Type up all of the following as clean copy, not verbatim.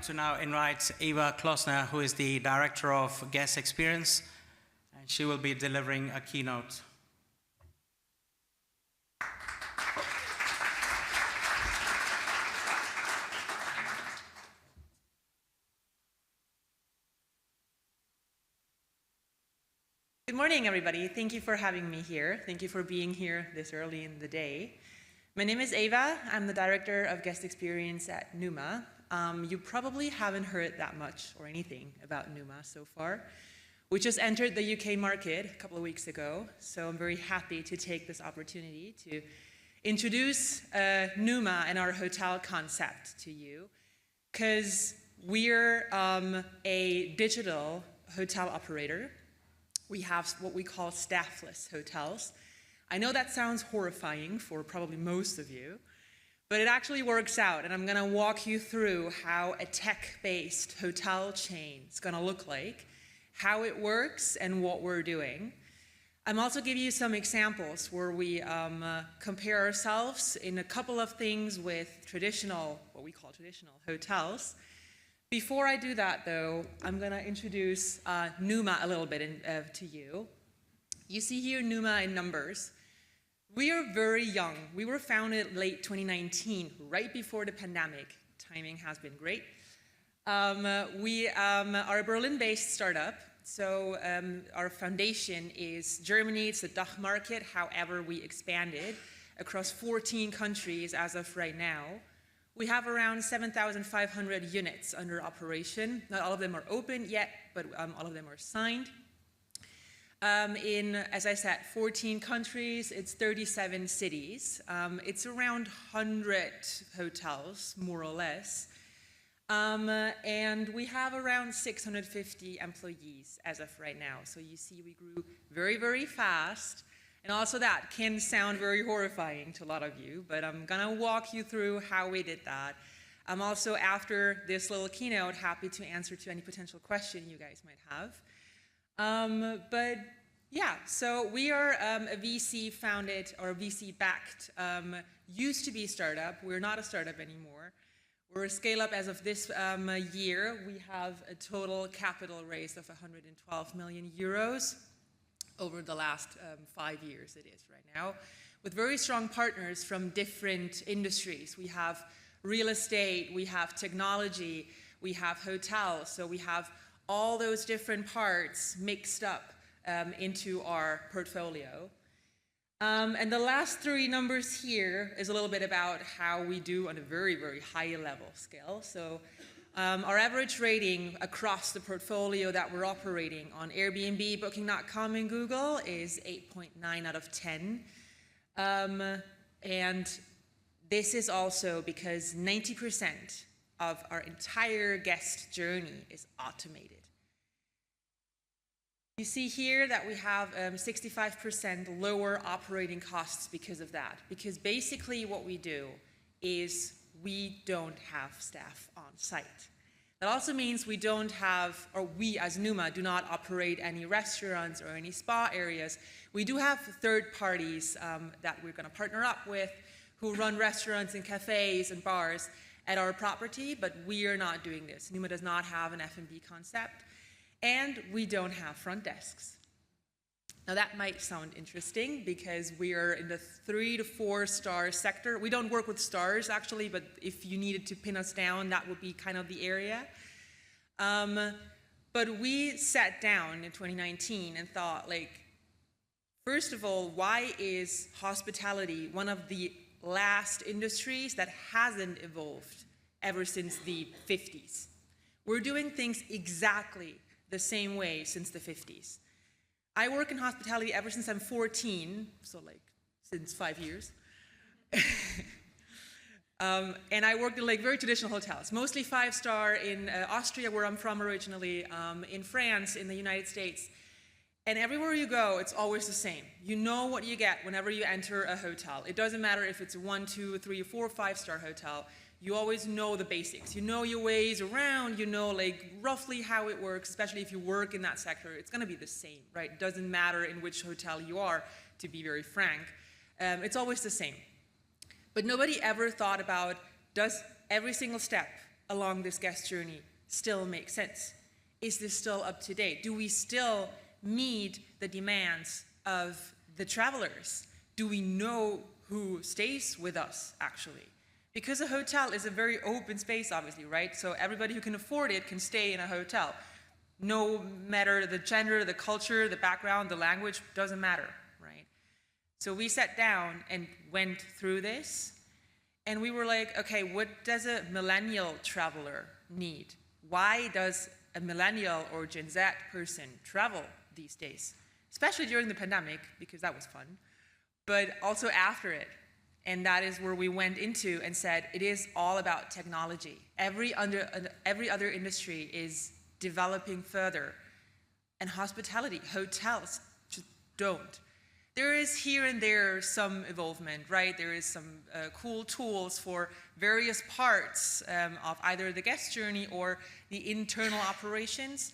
to now invite Eva Klausner, who is the Director of Guest Experience, and she will be delivering a keynote. Good morning, everybody. Thank you for having me here. Thank you for being here this early in the day. My name is Eva. I'm the Director of Guest Experience at Numa. You probably haven't heard that much or anything about Numa so far. We just entered the UK market a couple of weeks ago, so I'm very happy to take this opportunity to introduce Numa and our hotel concept to you, because we're a digital hotel operator. We have what we call staffless hotels. I know that sounds horrifying for probably most of you, but it actually works out, and I'm gonna walk you through how a tech-based hotel chain is gonna look like, how it works, and what we're doing. I'm also giving you some examples where we compare ourselves in a couple of things with traditional, what we call traditional hotels. Before I do that, though, I'm going to introduce Numa a little bit to you. You see here Numa in numbers. We are very young. We were founded late 2019, right before the pandemic. Timing has been great. We are a Berlin-based startup, so our foundation is Germany. It's the DACH market. However, we expanded across 14 countries as of right now. We have around 7,500 units under operation. Not all of them are open yet, but all of them are signed. In, as I said, 14 countries, it's 37 cities. It's around 100 hotels, more or less. And we have around 650 employees as of right now. So you see we grew very, very fast. And also that can sound very horrifying to a lot of you, but I'm gonna walk you through how we did that. I'm also, after this little keynote, happy to answer to any potential question you guys might have. But yeah, so we are a VC-founded or VC-backed, used to be startup. We're not a startup anymore. We're a scale-up as of this year. We have a total capital raise of 112 million euros. Over the last 5 years it is right now, with very strong partners from different industries. We have real estate, we have technology, we have hotels, so we have all those different parts mixed up into our portfolio. And the last three numbers here is a little bit about how we do on a very, very high level scale. So our average rating across the portfolio that we're operating on Airbnb, Booking.com, and Google is 8.9 out of 10. And this is also because 90% of our entire guest journey is automated. You see here that we have 65% lower operating costs because of that. Because basically what we do is we don't have staff on site. That also means we don't have, or we as Numa do not operate any restaurants or any spa areas. We do have third parties that we're going to partner up with who run restaurants and cafes and bars at our property, but we are not doing this. Numa does not have an F&B concept, and we don't have front desks. Now that might sound interesting because we are in the 3 to 4 star sector. We don't work with stars actually, but if you needed to pin us down, that would be kind of the area. But we sat down in 2019 and thought, like, first of all, why is hospitality one of the last industries that hasn't evolved ever since the 50s? We're doing things exactly the same way since the 50s. I work in hospitality ever since I'm 14, so like since 5 years. And I worked in like very traditional hotels, mostly 5-star in Austria, where I'm from originally, in France, in the United States. And everywhere you go, it's always the same. You know what you get whenever you enter a hotel. It doesn't matter if it's a 1, 2, 3, 4, 5-star hotel. You always know the basics. You know your ways around, you know like roughly how it works, especially if you work in that sector. It's gonna be the same, right? It doesn't matter in which hotel you are, to be very frank. It's always the same. But nobody ever thought about, does every single step along this guest journey still make sense? Is this still up to date? Do we still meet the demands of the travelers? Do we know who stays with us, actually? Because a hotel is a very open space, obviously, right? So everybody who can afford it can stay in a hotel. No matter the gender, the culture, the background, the language, doesn't matter, right? So we sat down and went through this, and we were like, okay, what does a millennial traveler need? Why does a millennial or Gen Z person travel these days? Especially during the pandemic, because that was fun, but also after it. And that is where we went into and said, it is all about technology. Every other industry is developing further. And hospitality, hotels, just don't. There is here and there some involvement, right? There is some cool tools for various parts of either the guest journey or the internal operations,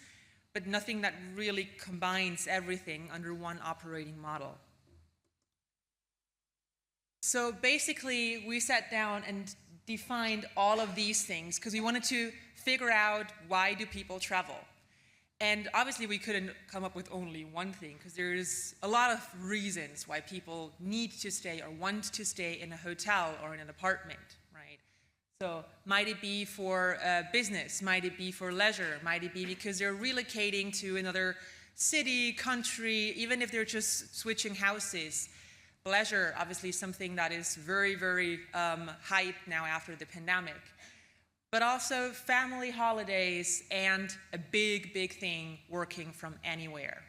but nothing that really combines everything under one operating model. So basically, we sat down and defined all of these things because we wanted to figure out, why do people travel? And obviously, we couldn't come up with only one thing because there's a lot of reasons why people need to stay or want to stay in a hotel or in an apartment, right? So might it be for business? Might it be for leisure? Might it be because they're relocating to another city, country, even if they're just switching houses? Leisure, obviously, something that is very, very hyped now after the pandemic. But also family holidays and a big, big thing, working from anywhere.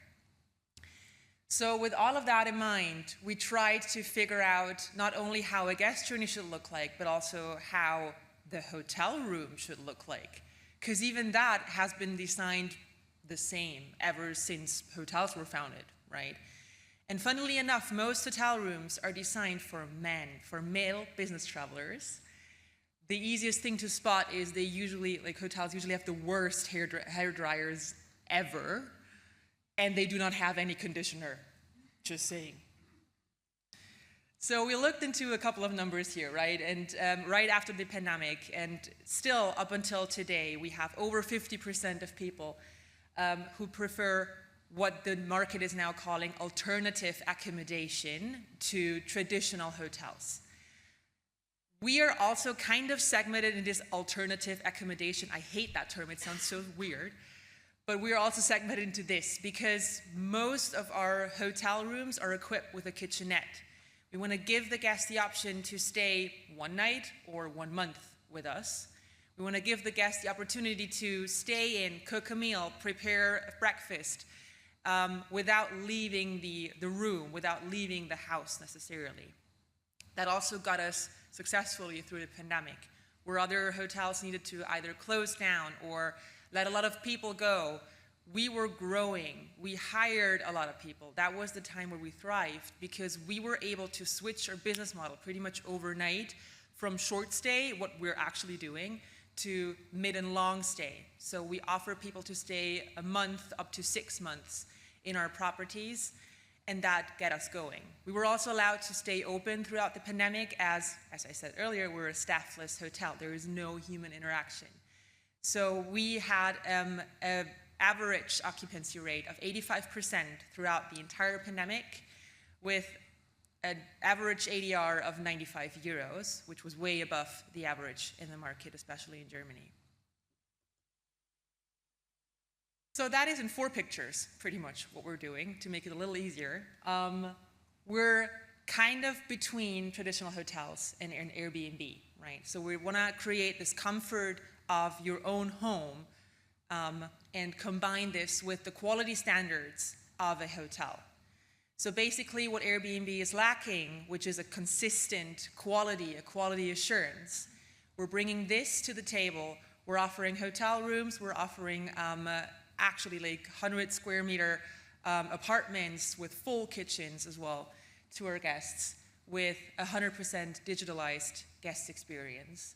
So with all of that in mind, we tried to figure out not only how a guest journey should look like, but also how the hotel room should look like. Because even that has been designed the same ever since hotels were founded, right? And funnily enough, most hotel rooms are designed for men, for male business travelers. The easiest thing to spot is hotels usually have the worst hair dryers ever, and they do not have any conditioner, just saying. So we looked into a couple of numbers here, right? And right after the pandemic, and still up until today, we have over 50% of people who prefer what the market is now calling alternative accommodation to traditional hotels. We are also kind of segmented in this alternative accommodation. I hate that term, it sounds so weird. But we are also segmented into this because most of our hotel rooms are equipped with a kitchenette. We want to give the guest the option to stay one night or 1 month with us. We want to give the guest the opportunity to stay in, cook a meal, prepare breakfast, without leaving the room, without leaving the house necessarily. That also got us successfully through the pandemic, where other hotels needed to either close down or let a lot of people go. We were growing. We hired a lot of people. That was the time where we thrived because we were able to switch our business model pretty much overnight from short stay, what we're actually doing, to mid and long stay. So we offer people to stay a month up to 6 months in our properties, and that get us going. We were also allowed to stay open throughout the pandemic as I said earlier, we're a staffless hotel. There is no human interaction. So we had an average occupancy rate of 85% throughout the entire pandemic with an average ADR of 95 euros, which was way above the average in the market, especially in Germany. So that is in 4 pictures, pretty much what we're doing to make it a little easier. We're kind of between traditional hotels and an Airbnb, right? So we want to create this comfort of your own home and combine this with the quality standards of a hotel. So basically what Airbnb is lacking, which is a consistent quality, a quality assurance, we're bringing this to the table. We're offering hotel rooms, we're offering actually like 100 square meter apartments with full kitchens as well to our guests with 100% digitalized guest experience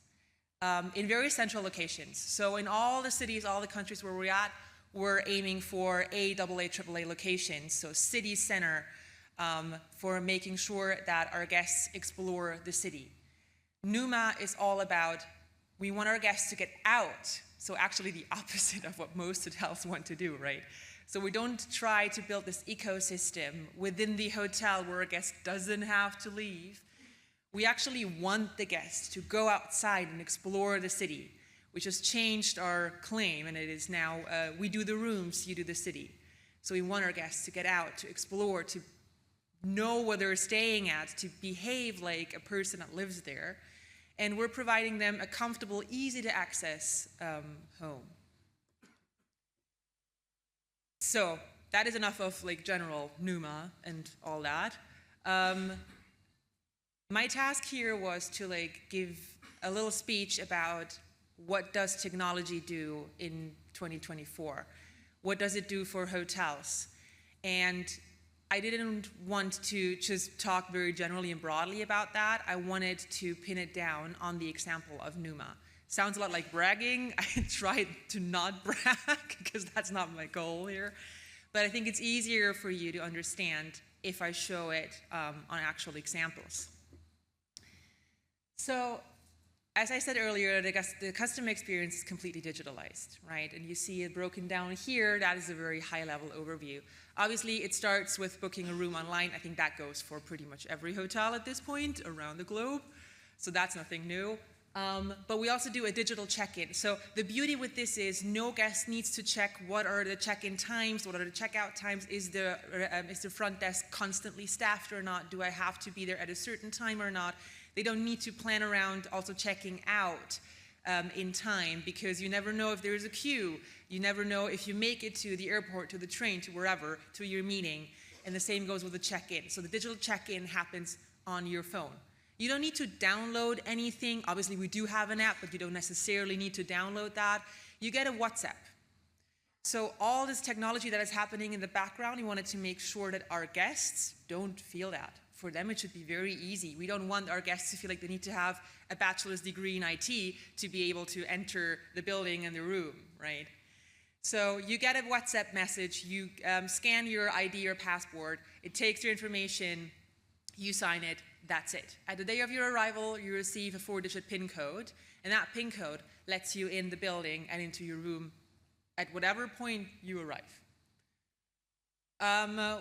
in very central locations. So in all the cities, all the countries where we're at, we're aiming for AAA locations, so city center for making sure that our guests explore the city. Numa is all about We want our guests to get out. So actually the opposite of what most hotels want to do, right? So we don't try to build this ecosystem within the hotel where a guest doesn't have to leave. We actually want the guests to go outside and explore the city, which has changed our claim, and it is now, we do the rooms, you do the city. So we want our guests to get out, to explore, to know where they're staying at, to behave like a person that lives there. And we're providing them a comfortable, easy to access home. So that is enough of like general Numa and all that. My task here was to like give a little speech about what does technology do in 2024? What does it do for hotels? And I didn't want to just talk very generally and broadly about that. I wanted to pin it down on the example of Numa. Sounds a lot like bragging. I tried to not brag because that's not my goal here. But I think it's easier for you to understand if I show it on actual examples. So, as I said earlier, the customer experience is completely digitalized, right? And you see it broken down here. That is a very high-level overview. Obviously, it starts with booking a room online. I think that goes for pretty much every hotel at this point around the globe. So that's nothing new. But we also do a digital check-in. So the beauty with this is no guest needs to check what are the check-in times, what are the checkout times, is the front desk constantly staffed or not, do I have to be there at a certain time or not. They don't need to plan around also checking out in time, because you never know if there is a queue. You never know if you make it to the airport, to the train, to wherever, to your meeting. And the same goes with the check-in. So the digital check-in happens on your phone. You don't need to download anything. Obviously, we do have an app, but you don't necessarily need to download that. You get a WhatsApp. So all this technology that is happening in the background, we wanted to make sure that our guests don't feel that. For them, it should be very easy. We don't want our guests to feel like they need to have a bachelor's degree in IT to be able to enter the building and the room, right? So you get a WhatsApp message, you scan your ID or passport, it takes your information, you sign it, that's it. At the day of your arrival, you receive a 4-digit PIN code, and that PIN code lets you in the building and into your room at whatever point you arrive.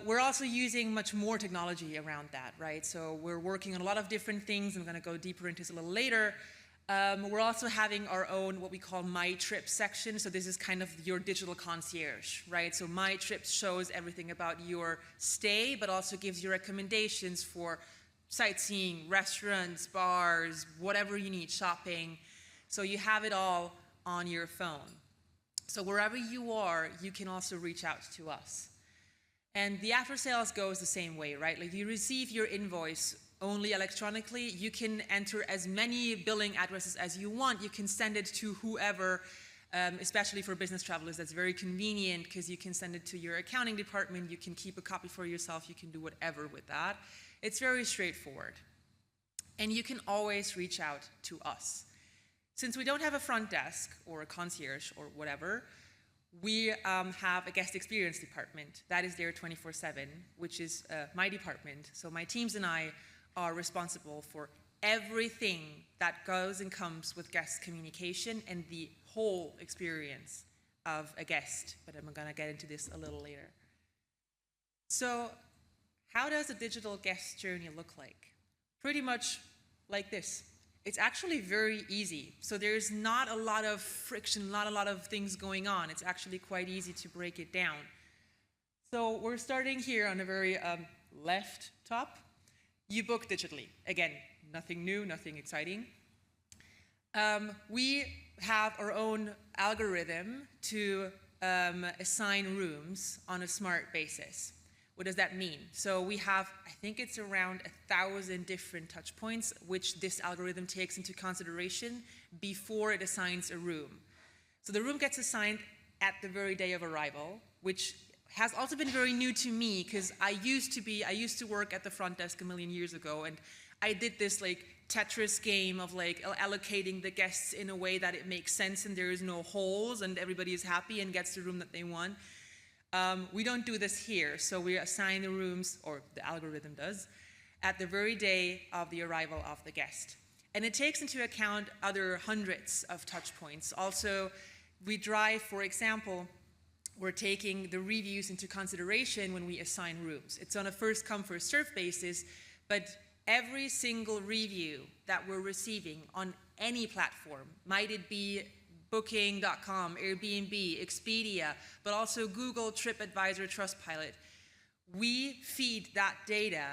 We're also using much more technology around that, right? So we're working on a lot of different things. I'm going to go deeper into this a little later. We're also having our own, what we call My Trips section. So this is kind of your digital concierge, right? So My Trips shows everything about your stay, but also gives you recommendations for sightseeing, restaurants, bars, whatever you need, shopping. So you have it all on your phone. So wherever you are, you can also reach out to us. And the after sales goes the same way, right? Like you receive your invoice only electronically. You can enter as many billing addresses as you want. You can send it to whoever, especially for business travelers. That's very convenient because you can send it to your accounting department. You can keep a copy for yourself. You can do whatever with that. It's very straightforward. And you can always reach out to us. Since we don't have a front desk or a concierge or whatever, we have a guest experience department that is there 24/7, which is my department. So my teams and I are responsible for everything that goes and comes with guest communication and the whole experience of a guest. But I'm going to get into this a little later. So how does a digital guest journey look like? Pretty much like this. It's actually very easy. So there's not a lot of friction, not a lot of things going on. It's actually quite easy to break it down. So we're starting here on the very left top. You book digitally. Again, nothing new, nothing exciting. We have our own algorithm to assign rooms on a smart basis. What does that mean? So we have, I think it's around 1,000 different touch points, which this algorithm takes into consideration before it assigns a room. So the room gets assigned at the very day of arrival, which has also been very new to me because I used to work at the front desk a million years ago, and I did this like Tetris game of like allocating the guests in a way that it makes sense and there is no holes and everybody is happy and gets the room that they want. We don't do this here, so we assign the rooms, or the algorithm does, at the very day of the arrival of the guest. And it takes into account other hundreds of touch points. Also, we drive, for example, we're taking the reviews into consideration when we assign rooms. It's on a first come, first served basis, but every single review that we're receiving on any platform, might it be Booking.com, Airbnb, Expedia, but also Google, TripAdvisor, Trustpilot, we feed that data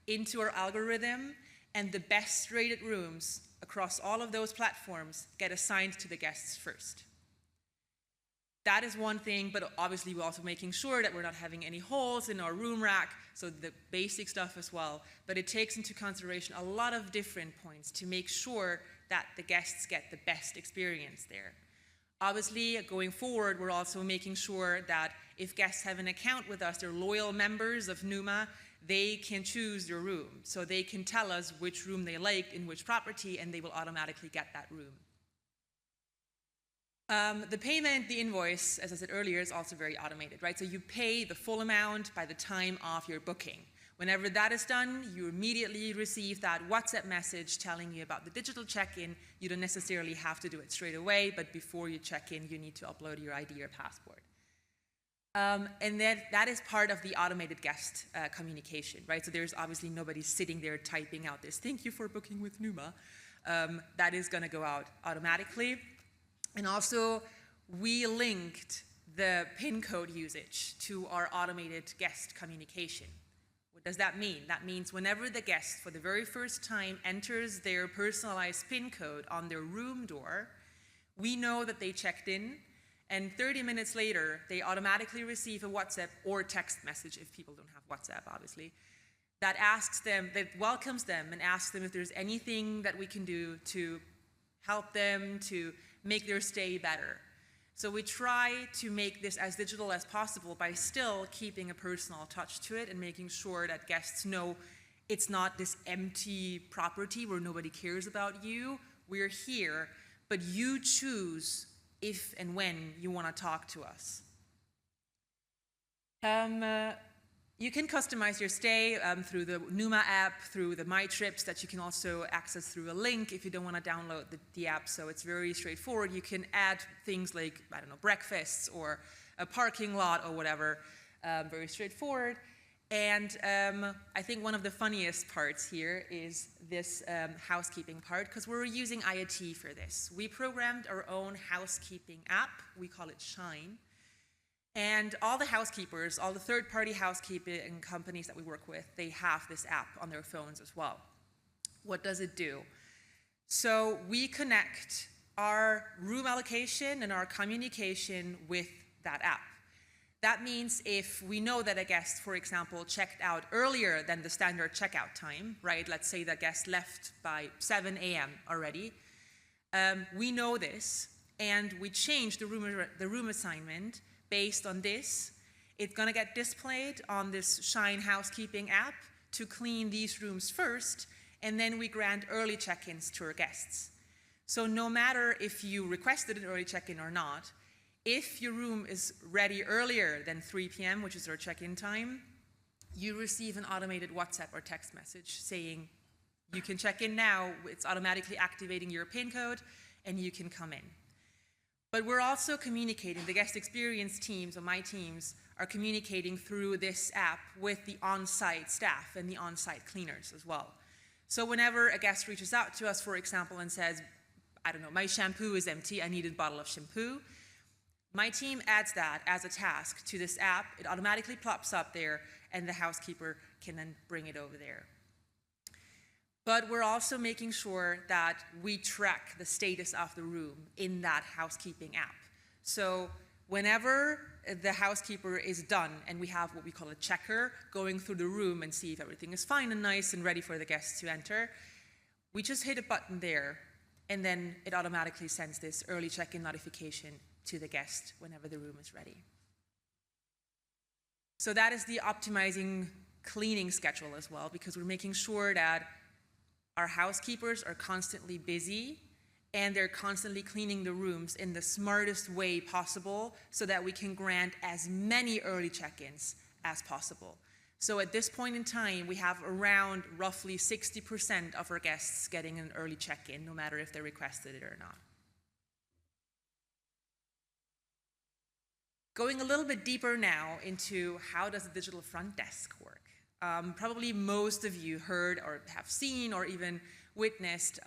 into our algorithm, and the best rated rooms across all of those platforms get assigned to the guests first. That is one thing, but obviously we're also making sure that we're not having any holes in our room rack, so the basic stuff as well. But it takes into consideration a lot of different points to make sure that the guests get the best experience there. Obviously, going forward, we're also making sure that if guests have an account with us, they're loyal members of Numa, they can choose their room. So they can tell us which room they liked in which property, and they will automatically get that room. The payment, the invoice, as I said earlier, is also very automated, right? So you pay the full amount by the time of your booking. Whenever that is done, you immediately receive that WhatsApp message telling you about the digital check-in. You don't necessarily have to do it straight away, but before you check in, you need to upload your ID or passport. And then that is part of the automated guest communication, right? So there's obviously nobody sitting there typing out this, "Thank you for booking with Numa." That is going to go out automatically. And also, we linked the PIN code usage to our automated guest communication. What does that mean? That means whenever the guest, for the very first time, enters their personalized PIN code on their room door, we know that they checked in, and 30 minutes later, they automatically receive a WhatsApp or text message, if people don't have WhatsApp, obviously, that asks them, that welcomes them and asks them if there's anything that we can do to help them, to make their stay better. So we try to make this as digital as possible by still keeping a personal touch to it and making sure that guests know it's not this empty property where nobody cares about you. We're here, but you choose if and when you want to talk to us. You can customize your stay through the Numa app, through the My Trips that you can also access through a link if you don't want to download the app. So it's very straightforward. You can add things like, I don't know, breakfasts or a parking lot or whatever. Very straightforward. And I think one of the funniest parts here is this housekeeping part, because we're using IoT for this. We programmed our own housekeeping app. We call it Shine. And all the housekeepers, all the third-party housekeeping companies that we work with, they have this app on their phones as well. What does it do? So we connect our room allocation and our communication with that app. That means if we know that a guest, for example, checked out earlier than the standard checkout time, right? Let's say the guest left by 7 a.m. already. We know this, and we change the room assignment based on this. It's going to get displayed on this Shine housekeeping app to clean these rooms first, and then we grant early check-ins to our guests. So no matter if you requested an early check-in or not, if your room is ready earlier than 3 p.m., which is our check-in time, you receive an automated WhatsApp or text message saying, you can check in now, it's automatically activating your PIN code, and you can come in. But we're also communicating, the guest experience teams, or my teams, are communicating through this app with the on-site staff and the on-site cleaners as well. So whenever a guest reaches out to us, for example, and says, I don't know, my shampoo is empty, I need a bottle of shampoo, my team adds that as a task to this app. It automatically plops up there, and the housekeeper can then bring it over there. But we're also making sure that we track the status of the room in that housekeeping app. So whenever the housekeeper is done and we have what we call a checker going through the room and see if everything is fine and nice and ready for the guests to enter, we just hit a button there, and then it automatically sends this early check-in notification to the guest whenever the room is ready. So that is the optimizing cleaning schedule as well, because we're making sure that our housekeepers are constantly busy and they're constantly cleaning the rooms in the smartest way possible so that we can grant as many early check-ins as possible. So at this point in time, we have around roughly 60% of our guests getting an early check-in, no matter if they requested it or not. Going a little bit deeper now into how does the digital front desk work. Probably most of you heard or have seen or even witnessed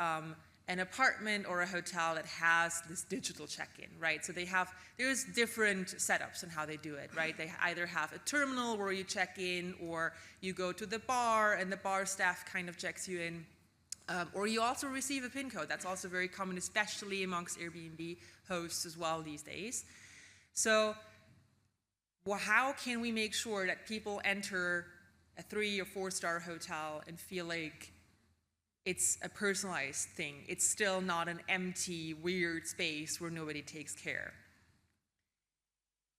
an apartment or a hotel that has this digital check-in, right? So there's different setups on how they do it, right? They either have a terminal where you check in, or you go to the bar and the bar staff kind of checks you in, or you also receive a PIN code. That's also very common, especially amongst Airbnb hosts as well these days. So how can we make sure that people enter a 3- or 4-star hotel and feel like it's a personalized thing? It's still not an empty, weird space where nobody takes care.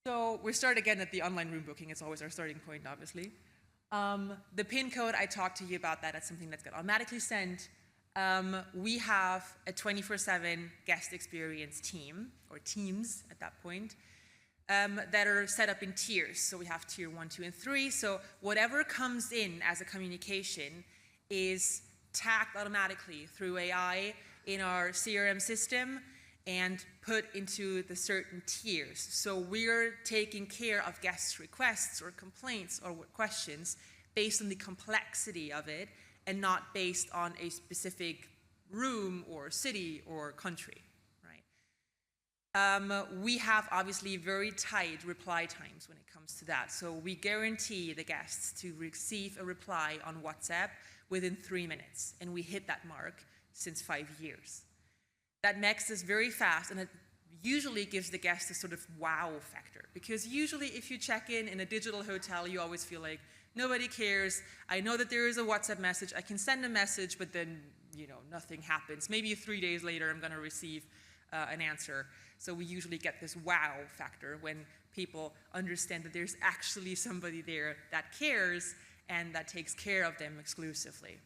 So we start again at the online room booking. It's always our starting point, obviously. The PIN code, I talked to you about that. That's something that's got automatically sent. We have a 24/7 guest experience team, or teams at that point, that are set up in tiers. So we have tier 1, 2, and 3. So whatever comes in as a communication is tagged automatically through AI in our CRM system and put into the certain tiers. So we're taking care of guests' requests or complaints or questions based on the complexity of it and not based on a specific room or city or country. We have obviously very tight reply times when it comes to that. So we guarantee the guests to receive a reply on WhatsApp within 3 minutes. And we hit that mark since 5 years. That makes us very fast, and it usually gives the guests a sort of wow factor. Because usually if you check in a digital hotel, you always feel like nobody cares. I know that there is a WhatsApp message. I can send a message, but then, nothing happens. Maybe 3 days later, I'm going to receive an answer. So we usually get this wow factor when people understand that there's actually somebody there that cares and that takes care of them exclusively.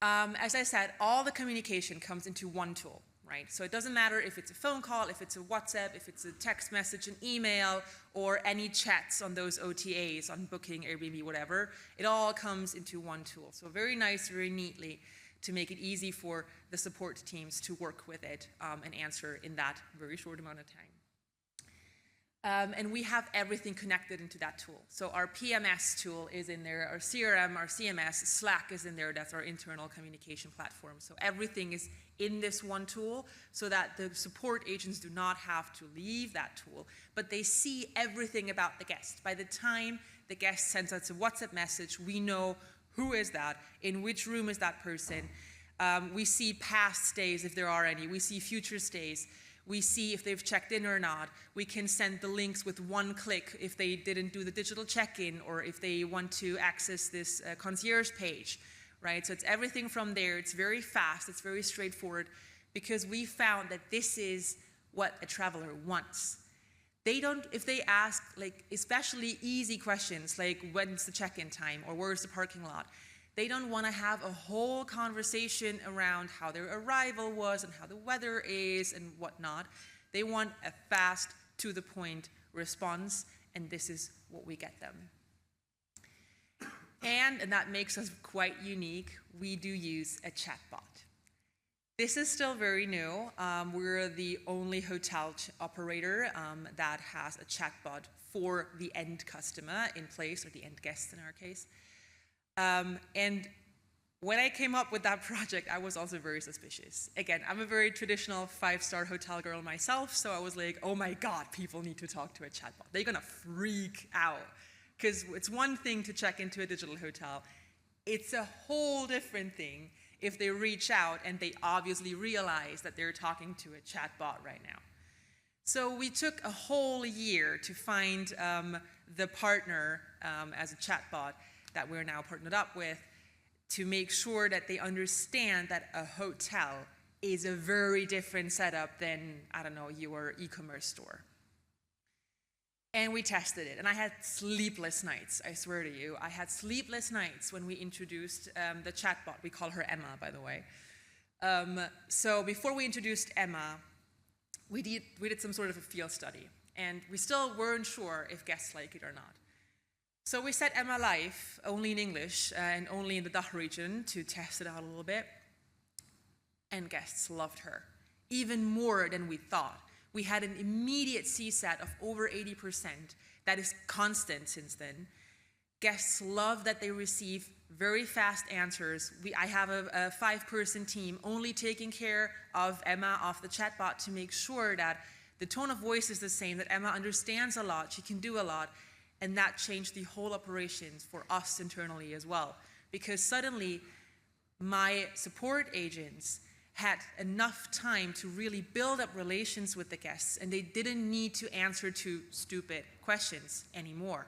As I said, all the communication comes into one tool, right? So it doesn't matter if it's a phone call, if it's a WhatsApp, if it's a text message, an email, or any chats on those OTAs, on Booking, Airbnb, whatever. It all comes into one tool. So very nice, very neatly, to make it easy for the support teams to work with it and answer in that very short amount of time. And we have everything connected into that tool. So our PMS tool is in there, our CRM, our CMS, Slack is in there. That's our internal communication platform. So everything is in this one tool so that the support agents do not have to leave that tool, but they see everything about the guest. By the time the guest sends us a WhatsApp message, we know who is that, in which room is that person. We see past stays if there are any. We see future stays. We see if they've checked in or not. We can send the links with one click if they didn't do the digital check-in or if they want to access this concierge page, right? So it's everything from there. It's very fast. It's very straightforward because we found that this is what a traveler wants. They don't, if they ask, like, especially easy questions like when's the check-in time or where's the parking lot, they don't want to have a whole conversation around how their arrival was and how the weather is and whatnot. They want a fast, to-the-point response, and this is what we get them. And that makes us quite unique. We do use a chatbot. This is still very new. We're the only hotel operator that has a chatbot for the end customer in place, or the end guest in our case. And when I came up with that project, I was also very suspicious. Again, I'm a very traditional 5-star hotel girl myself, so I was like, oh my God, people need to talk to a chatbot. They're gonna freak out. Because it's one thing to check into a digital hotel. It's a whole different thing if they reach out and they obviously realize that they're talking to a chatbot right now. So we took a whole year to find the partner as a chatbot that we're now partnered up with to make sure that they understand that a hotel is a very different setup than, I don't know, your e-commerce store. And we tested it, and I had sleepless nights, I swear to you. I had sleepless nights when we introduced the chatbot. We call her Emma, by the way. So before we introduced Emma, we did some sort of a field study, and we still weren't sure if guests like it or not. So we set Emma live only in English and only in the DACH region to test it out a little bit. And guests loved her, even more than we thought. We had an immediate CSAT of over 80%. That is constant since then. Guests love that they receive very fast answers. I have a 5-person team only taking care of Emma, of the chatbot, to make sure that the tone of voice is the same, that Emma understands a lot, she can do a lot, and that changed the whole operations for us internally as well. Because suddenly, my support agents had enough time to really build up relations with the guests, and they didn't need to answer to stupid questions anymore.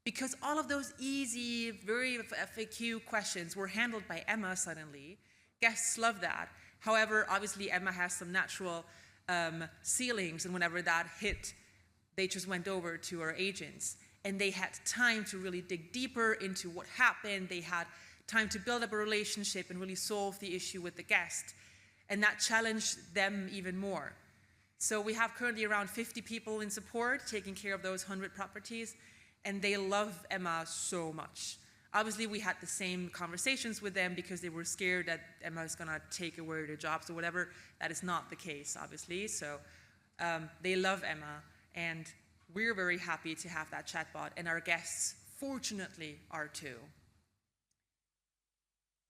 Because all of those easy, very FAQ questions were handled by Emma suddenly. Guests love that. However, obviously Emma has some natural ceilings, and whenever that hit, they just went over to our agents. And they had time to really dig deeper into what happened. They had time to build up a relationship and really solve the issue with the guest. And that challenged them even more. So we have currently around 50 people in support taking care of those 100 properties, and they love Emma so much. Obviously, we had the same conversations with them because they were scared that Emma is going to take away their jobs or whatever. That is not the case, obviously. So they love Emma, and we're very happy to have that chatbot, and our guests, fortunately, are too.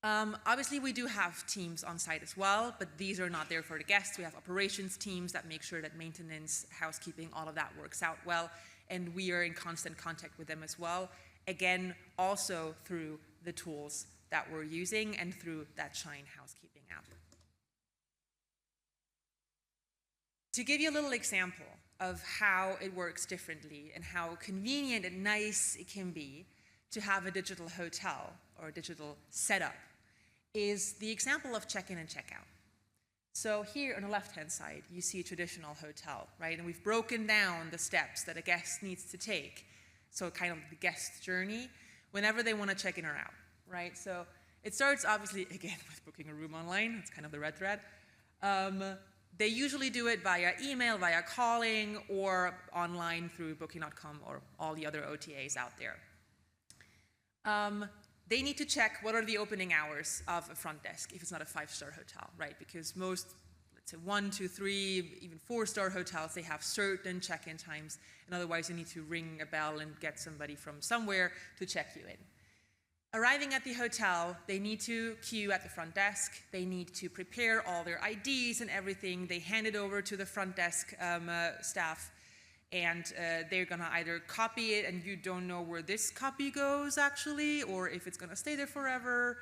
Obviously, we do have teams on site as well, but these are not there for the guests. We have operations teams that make sure that maintenance, housekeeping, all of that works out well, and we are in constant contact with them as well. Again, also through the tools that we're using and through that Shine housekeeping app. To give you a little example of how it works differently and how convenient and nice it can be to have a digital hotel or a digital setup is the example of check-in and check-out. So here on the left-hand side, you see a traditional hotel, right? And we've broken down the steps that a guest needs to take. So kind of the guest journey whenever they want to check in or out, right? So it starts obviously, again, with booking a room online. It's kind of the red thread. They usually do it via email, via calling, or online through booking.com or all the other OTAs out there. They need to check what are the opening hours of a front desk if it's not a 5-star hotel, right? Because most, let's say 1, 2, 3, even 4-star hotels, they have certain check-in times, and otherwise you need to ring a bell and get somebody from somewhere to check you in. Arriving at the hotel, they need to queue at the front desk. They need to prepare all their IDs and everything. They hand it over to the front desk staff, and they're gonna either copy it and you don't know where this copy goes actually, or if it's gonna stay there forever.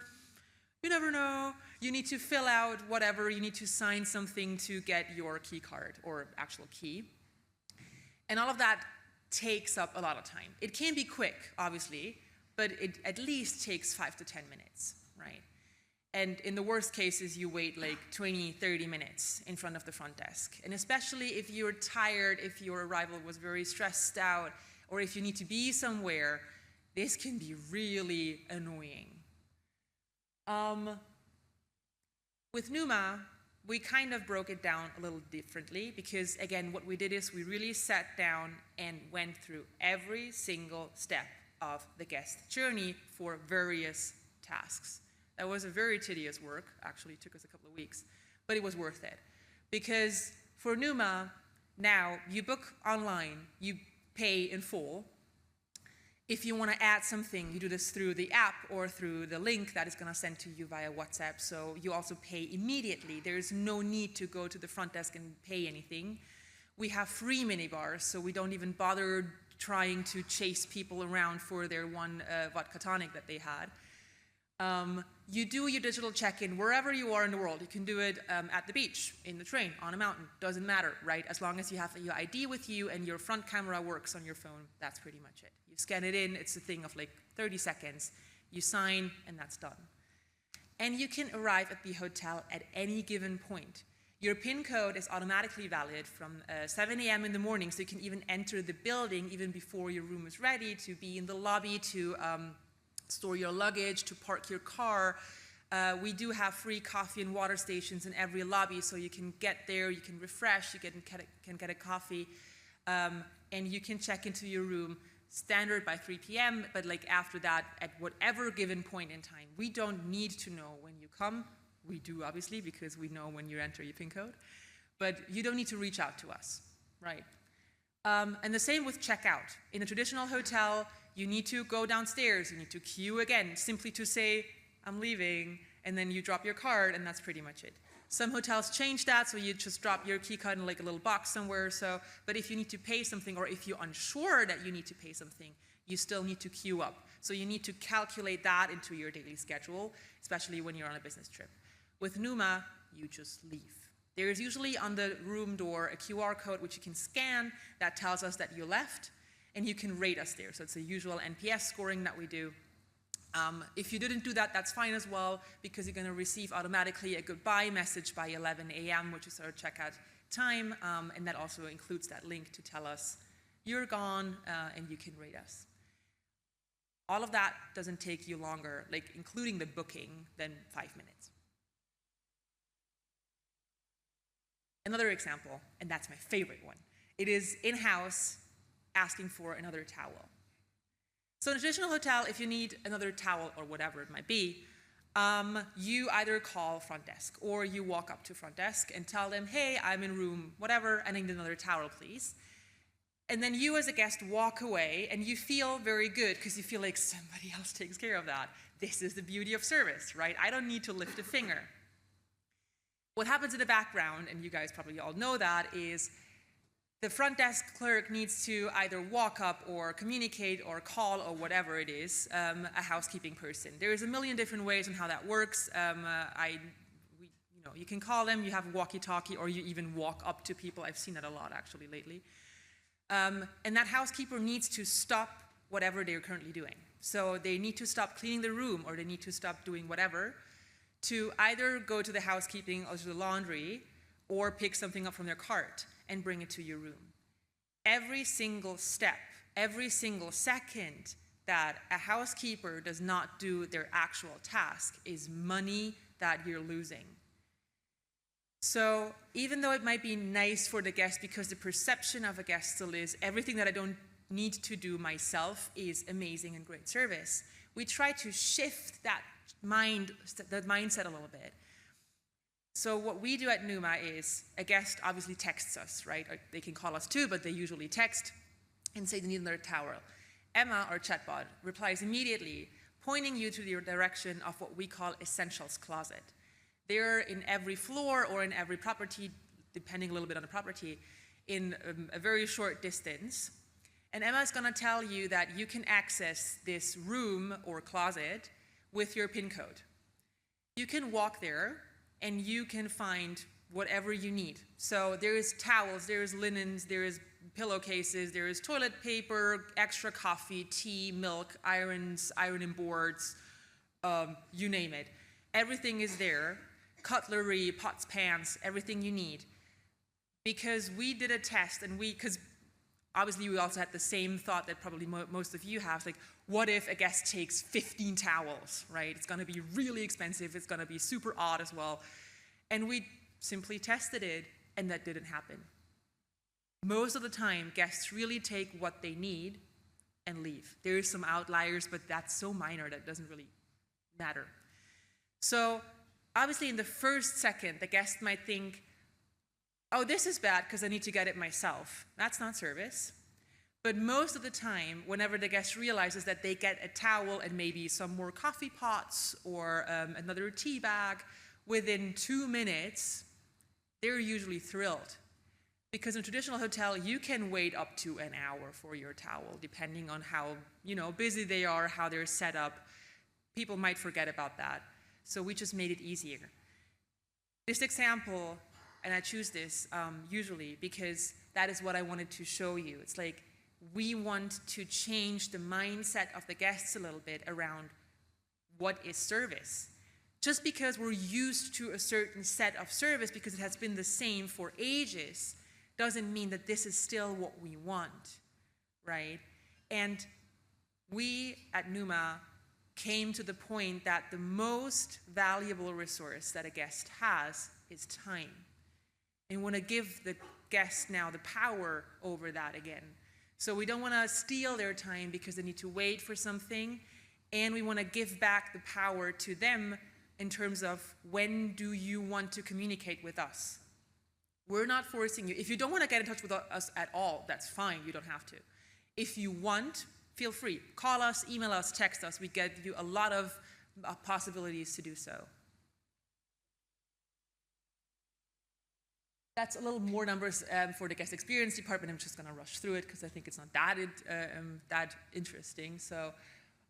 You never know. You need to fill out whatever. You need to sign something to get your key card or actual key. And all of that takes up a lot of time. It can be quick, obviously, but it at least takes 5 to 10 minutes, right? And in the worst cases, you wait like 20, 30 minutes in front of the front desk. And especially if you're tired, if your arrival was very stressed out, or if you need to be somewhere, this can be really annoying. With Numa, we kind of broke it down a little differently because, again, what we did is we really sat down and went through every single step of the guest journey for various tasks. That was a very tedious work, actually it took us a couple of weeks, but it was worth it. Because for Numa, now you book online, you pay in full. If you want to add something, you do this through the app or through the link that is going to send to you via WhatsApp, so you also pay immediately. There's no need to go to the front desk and pay anything. We have free minibars, so we don't even bother trying to chase people around for their one vodka tonic that they had. You do your digital check-in wherever you are in the world. You can do it at the beach, in the train, on a mountain. Doesn't matter, right? As long as you have your ID with you and your front camera works on your phone, that's pretty much it. You scan it in, it's a thing of like 30 seconds. You sign, and that's done. And you can arrive at the hotel at any given point. Your PIN code is automatically valid from 7 a.m. in the morning, so you can even enter the building even before your room is ready, to be in the lobby, to store your luggage, to park your car. We do have free coffee and water stations in every lobby, so you can get there, you can refresh, you can get a coffee, and you can check into your room standard by 3 p.m., but like after that, at whatever given point in time, we don't need to know when you come. We do, obviously, because we know when you enter your PIN code, but you don't need to reach out to us, right? And the same with checkout. In a traditional hotel, you need to go downstairs, you need to queue again, simply to say, I'm leaving, and then you drop your card, and that's pretty much it. Some hotels change that, so you just drop your key card in like a little box somewhere. But if you need to pay something, or if you're unsure that you need to pay something, you still need to queue up. So you need to calculate that into your daily schedule, especially when you're on a business trip. With Numa, you just leave. There is usually on the room door a QR code which you can scan that tells us that you left, and you can rate us there. So it's a usual NPS scoring that we do. If you didn't do that, that's fine as well, because you're going to receive automatically a goodbye message by 11 a.m., which is our checkout time, and that also includes that link to tell us you're gone and you can rate us. All of that doesn't take you longer, like including the booking, than 5 minutes. Another example, and that's my favorite one. It is in-house asking for another towel. So in a traditional hotel, if you need another towel or whatever it might be, you either call front desk or you walk up to front desk and tell them, hey, I'm in room whatever, I need another towel, please. And then you as a guest walk away and you feel very good because you feel like somebody else takes care of that. This is the beauty of service, right? I don't need to lift a finger. What happens in the background, and you guys probably all know that, is the front desk clerk needs to either walk up or communicate or call or whatever it is, a housekeeping person. There's a million different ways on how that works. You can call them, you have a walkie-talkie, or you even walk up to people. I've seen that a lot actually lately. And that housekeeper needs to stop whatever they're currently doing. So they need to stop cleaning the room, or they need to stop doing whatever, to either go to the housekeeping or to the laundry, or pick something up from their cart and bring it to your room. Every single step, every single second that a housekeeper does not do their actual task is money that you're losing. So even though it might be nice for the guest, because the perception of a guest still is everything that I don't need to do myself is amazing and great service, we try to shift that mindset a little bit. So what we do at Numa is a guest obviously texts us, right? Or they can call us too, but they usually text and say they need another towel. Emma, our chatbot, replies immediately, pointing you to the direction of what we call essentials closet. They're in every floor or in every property, depending a little bit on the property, in a very short distance. And Emma's gonna tell you that you can access this room or closet with your PIN code. You can walk there and you can find whatever you need. So there is towels, there is linens, there is pillowcases, there is toilet paper, extra coffee, tea, milk, irons, ironing boards, you name it. Everything is there. Cutlery, pots, pans, everything you need. Because we did a test, and because obviously we also had the same thought that probably most of you have, like, what if a guest takes 15 towels, right? It's gonna be really expensive, it's gonna be super odd as well. And we simply tested it, and that didn't happen. Most of the time, guests really take what they need and leave. There is some outliers, but that's so minor that it doesn't really matter. So obviously in the first second, the guest might think, oh, this is bad because I need to get it myself. That's not service. But most of the time, whenever the guest realizes that they get a towel and maybe some more coffee pots or another tea bag, within 2 minutes, they're usually thrilled. Because in a traditional hotel, you can wait up to an hour for your towel, depending on how busy they are, how they're set up. People might forget about that. So we just made it easier. This example, and I choose this usually because that is what I wanted to show you. It's like we want to change the mindset of the guests a little bit around what is service. Just because we're used to a certain set of service because it has been the same for ages doesn't mean that this is still what we want, right? And we at Numa came to the point that the most valuable resource that a guest has is time. And we want to give the guest now the power over that again. So we don't want to steal their time because they need to wait for something, and we want to give back the power to them in terms of when do you want to communicate with us. We're not forcing you. If you don't want to get in touch with us at all, that's fine, you don't have to. If you want, feel free. Call us, email us, text us. We give you a lot of possibilities to do so. That's a little more numbers for the guest experience department. I'm just going to rush through it because I think it's not that interesting. So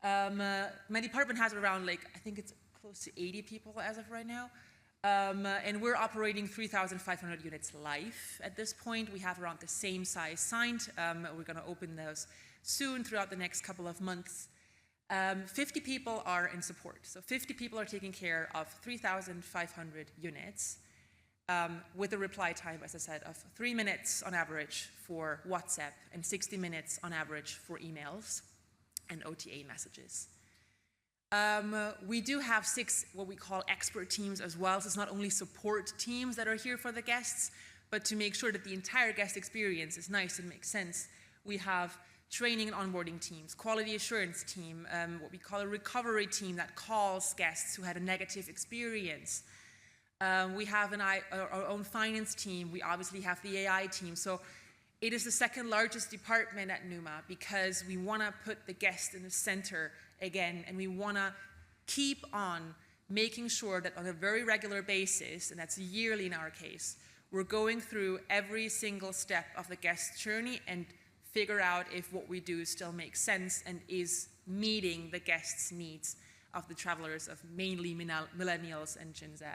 my department has around, I think it's close to 80 people as of right now. And we're operating 3,500 units live at this point. We have around the same size signed. We're going to open those soon throughout the next couple of months. 50 people are in support. So 50 people are taking care of 3,500 units with a reply time, as I said, of 3 minutes on average for WhatsApp and 60 minutes on average for emails and OTA messages. We do have 6 what we call expert teams as well. So it's not only support teams that are here for the guests, but to make sure that the entire guest experience is nice and makes sense, we have training and onboarding teams, quality assurance team, what we call a recovery team that calls guests who had a negative experience. We have our own finance team. We obviously have the AI team. So it is the second largest department at Numa because we want to put the guest in the center again, and we want to keep on making sure that on a very regular basis, and that's yearly in our case, we're going through every single step of the guest journey and figure out if what we do still makes sense and is meeting the guests' needs of the travelers, of mainly millennials and Gen Z.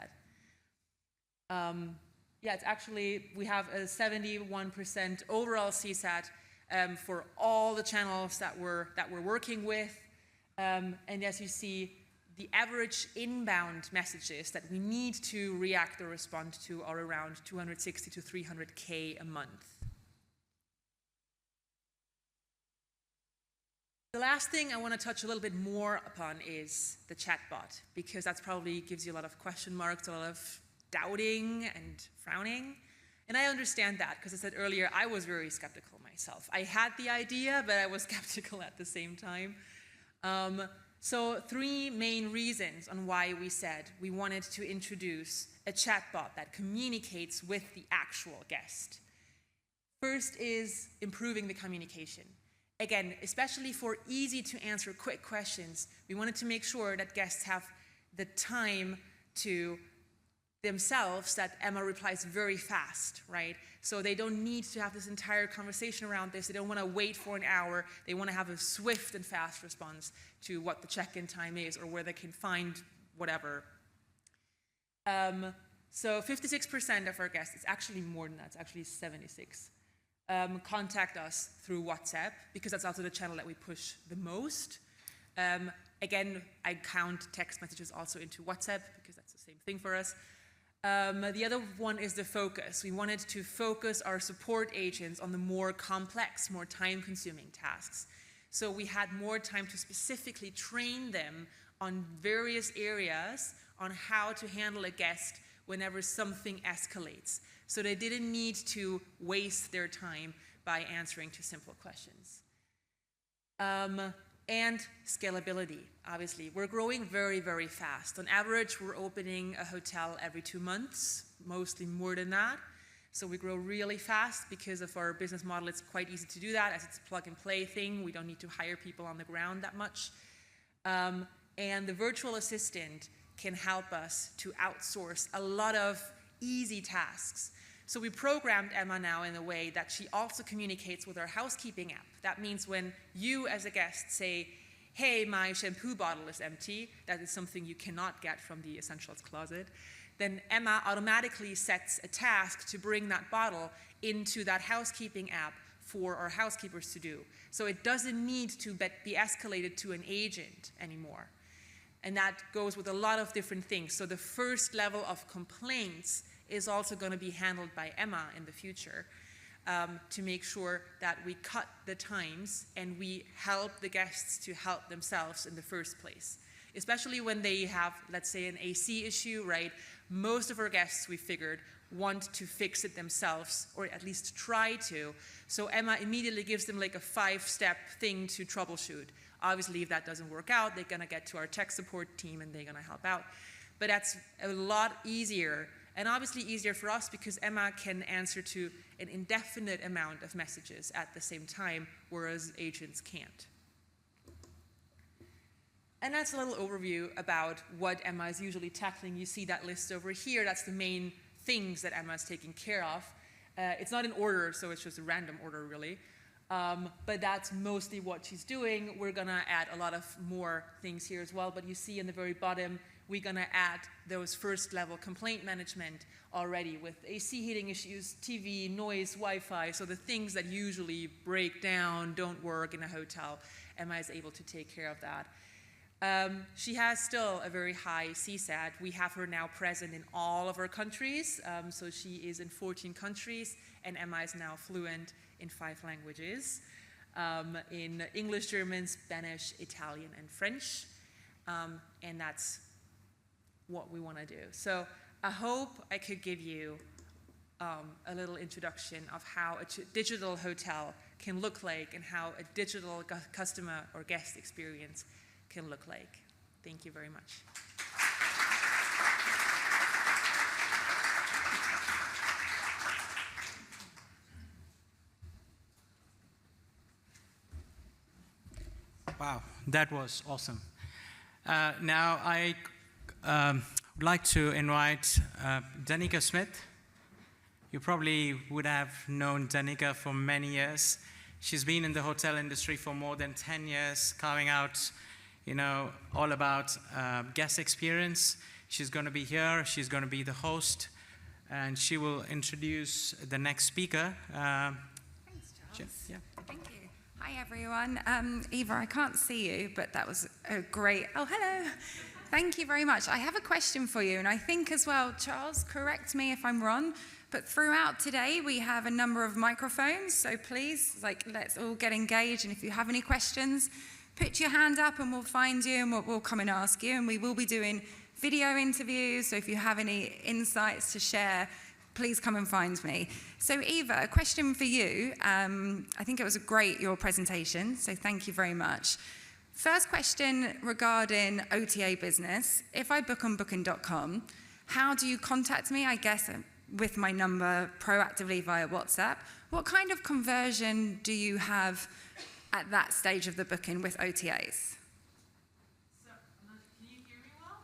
Yeah, it's actually, we have a 71% overall CSAT for all the channels that we're working with. And as you see, the average inbound messages that we need to react or respond to are around 260 to 300K a month. The last thing I want to touch a little bit more upon is the chatbot, because that's probably gives you a lot of question marks, a lot of doubting and frowning. And I understand that, because I said earlier, I was very skeptical myself. I had the idea, but I was skeptical at the same time. So 3 main reasons on why we said we wanted to introduce a chatbot that communicates with the actual guest. First is improving the communication. Again, especially for easy to answer quick questions, we wanted to make sure that guests have the time to themselves, that Emma replies very fast, right? So they don't need to have this entire conversation around this. They don't want to wait for an hour. They want to have a swift and fast response to what the check-in time is or where they can find whatever. So 56% of our guests, it's actually more than that, it's actually 76, contact us through WhatsApp, because that's also the channel that we push the most. Again, I count text messages also into WhatsApp, because that's the same thing for us. The other one is the focus. We wanted to focus our support agents on the more complex, more time-consuming tasks. So we had more time to specifically train them on various areas on how to handle a guest whenever something escalates. So they didn't need to waste their time by answering to simple questions. And scalability, obviously. We're growing very, very fast. On average, we're opening a hotel every 2 months, mostly more than that. So we grow really fast because of our business model. It's quite easy to do that, as it's a plug-and-play thing. We don't need to hire people on the ground that much. And the virtual assistant can help us to outsource a lot of easy tasks. So we programmed Emma now in a way that she also communicates with our housekeeping app. That means when you as a guest say, hey, my shampoo bottle is empty, that is something you cannot get from the essentials closet, then Emma automatically sets a task to bring that bottle into that housekeeping app for our housekeepers to do. So it doesn't need to be escalated to an agent anymore. And that goes with a lot of different things. So the first level of complaints is also going to be handled by Emma in the future, to make sure that we cut the times and we help the guests to help themselves in the first place. Especially when they have, let's say, an AC issue, right? Most of our guests, we figured, want to fix it themselves, or at least try to. So Emma immediately gives them like a 5-step thing to troubleshoot. Obviously, if that doesn't work out, they're gonna get to our tech support team and they're gonna help out. But that's a lot easier, and obviously easier for us because Emma can answer to an indefinite amount of messages at the same time, whereas agents can't. And that's a little overview about what Emma is usually tackling. You see that list over here. That's the main things that Emma is taking care of. It's not in order, so it's just a random order, really. But that's mostly what she's doing. We're gonna add a lot of more things here as well, but you see in the very bottom, we're gonna add those first-level complaint management already with AC heating issues, TV, noise, Wi-Fi, so the things that usually break down, don't work in a hotel. Emma is able to take care of that. She has still a very high CSAT. We have her now present in all of her countries, so she is in 14 countries, and Emma is now fluent in 5 languages, in English, German, Spanish, Italian, and French, and that's what we want to do. So I hope I could give you a little introduction of how a digital hotel can look like and how a digital customer or guest experience can look like. Thank you very much. Wow, that was awesome. Now I would like to invite Danica Smith. You probably would have known Danica for many years. She's been in the hotel industry for more than 10 years, carving out, all about guest experience. She's going to be here. She's going to be the host, and she will introduce the next speaker. Thanks, Charles. Yeah. Thank you. Hi, everyone. Eva, I can't see you, but that was a great... Oh, hello. Thank you very much. I have a question for you, and I think as well, Charles, correct me if I'm wrong, but throughout today, we have a number of microphones, so please, let's all get engaged, and if you have any questions, put your hand up and we'll find you and we'll come and ask you, and we will be doing video interviews, so if you have any insights to share, please come and find me. So Eva, a question for you. I think it was your presentation, so thank you very much. First question regarding OTA business. If I book on booking.com, how do you contact me? I guess with my number proactively via WhatsApp. What kind of conversion do you have at that stage of the booking with OTAs? So, can you hear me well?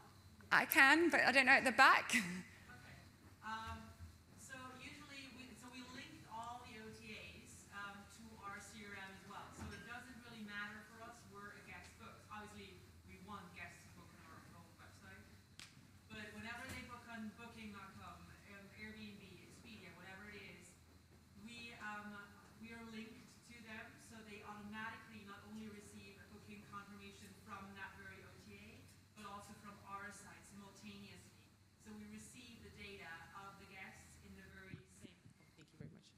I can, but I don't know at the back. So usually, we linked all the OTAs to our CRM as well. So it doesn't really matter for us where a guest books. Obviously, we want guests to book on our own website. But whenever they book on booking.com, Airbnb, Expedia, whatever it is, we are linked to them, so they automatically not only receive a booking confirmation from that very OTA, but also from our side simultaneously. So we receive the data of the guests in the very same. Oh, thank you very much.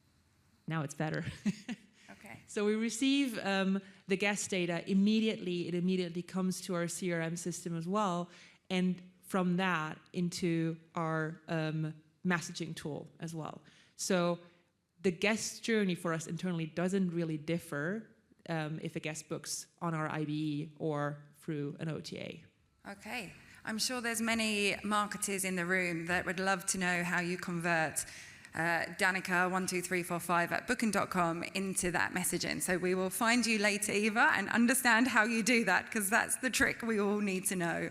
Now it's better. Okay. So we receive the guest data immediately. It immediately comes to our CRM system as well, and from that into our messaging tool as well. So the guest journey for us internally doesn't really differ if a guest books on our IBE or through an OTA. Okay. I'm sure there's many marketers in the room that would love to know how you convert Danica12345 at booking.com into that messaging. So we will find you later, Eva, and understand how you do that, because that's the trick we all need to know.